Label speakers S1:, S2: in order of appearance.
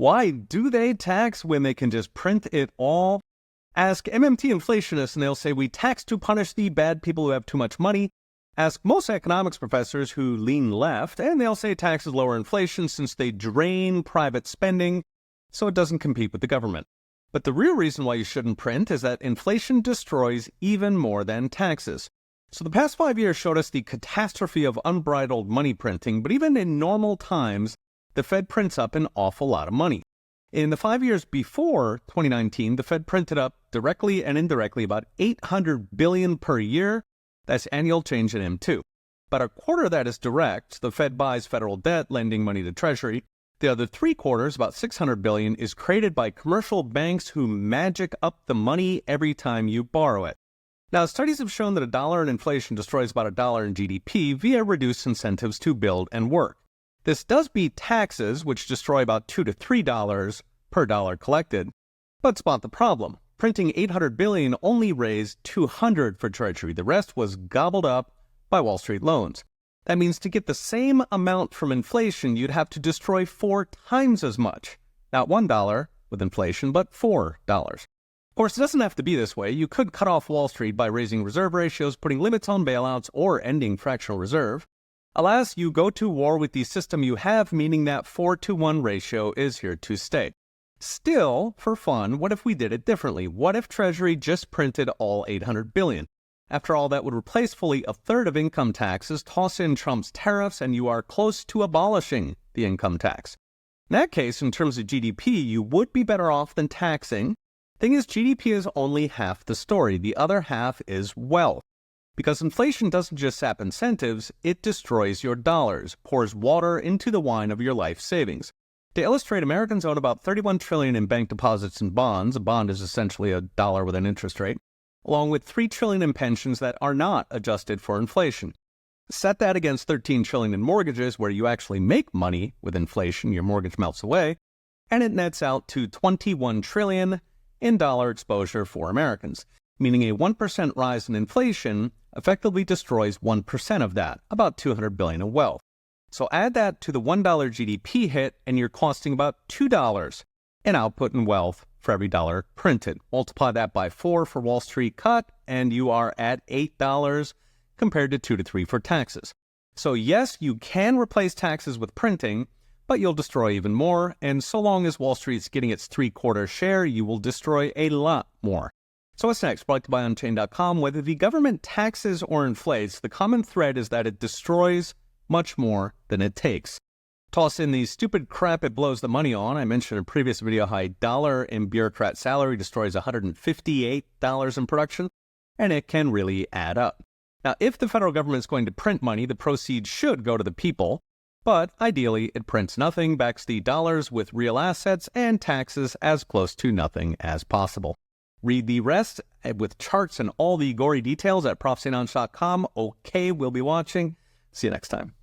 S1: Why do they tax when they can just print it all? Ask MMT inflationists and they'll say we tax to punish the bad people who have too much money. Ask most economics professors who lean left and they'll say taxes lower inflation since they drain private spending so it doesn't compete with the government. But the real reason why you shouldn't print is that inflation destroys even more than taxes. So the past 5 years showed us the catastrophe of unbridled money printing, but even in normal times, the Fed prints up an awful lot of money. In the 5 years before 2019, the Fed printed up directly and indirectly about $800 billion per year. That's annual change in M2. About a quarter of that is direct. The Fed buys federal debt, lending money to Treasury. The other three quarters, about $600 billion, is created by commercial banks who magic up the money every time you borrow it. Now, studies have shown that $1 in inflation destroys about $1 in GDP via reduced incentives to build and work. This does beat taxes, which destroy about $2 to $3 per dollar collected. But spot the problem. Printing $800 billion only raised $200 for Treasury. The rest was gobbled up by Wall Street loans. That means to get the same amount from inflation, you'd have to destroy 4 times as much. Not $1 with inflation, but $4. Of course, it doesn't have to be this way. You could cut off Wall Street by raising reserve ratios, putting limits on bailouts, or ending fractional reserve. Alas, you go to war with the system you have, meaning that 4-to-1 ratio is here to stay. Still, for fun, what if we did it differently? What if Treasury just printed all $800 billion? After all, that would replace fully a third of income taxes, toss in Trump's tariffs, and you are close to abolishing the income tax. In that case, in terms of GDP, you would be better off than taxing. Thing is, GDP is only half the story. The other half is wealth. Because inflation doesn't just sap incentives, it destroys your dollars, pours water into the wine of your life savings. To illustrate, Americans own about $31 trillion in bank deposits and bonds. A bond is essentially a dollar with an interest rate, along with $3 trillion in pensions that are not adjusted for inflation. Set that against $13 trillion in mortgages where you actually make money with inflation, your mortgage melts away, and it nets out to $21 trillion in dollar exposure for Americans, meaning a 1% rise in inflation effectively destroys 1% of that, about $200 billion in wealth. So add that to the $1 GDP hit, and you're costing about $2 in output and wealth for every dollar printed. Multiply that by 4 for Wall Street cut, and you are at $8 compared to 2 to 3 for taxes. So yes, you can replace taxes with printing, but you'll destroy even more, and so long as Wall Street's getting its 3/4 share, you will destroy a lot more. So what's next? Brought to you by Unchained.com. Whether the government taxes or inflates, the common thread is that it destroys much more than it takes. Toss in the stupid crap it blows the money on. I mentioned in a previous video how $1 in bureaucrat salary destroys $158 in production, and it can really add up. Now, if the federal government is going to print money, the proceeds should go to the people, but ideally it prints nothing, backs the dollars with real assets, and taxes as close to nothing as possible. Read the rest with charts and all the gory details at ProfSaintAnge.com. Okay, we'll be watching. See you next time.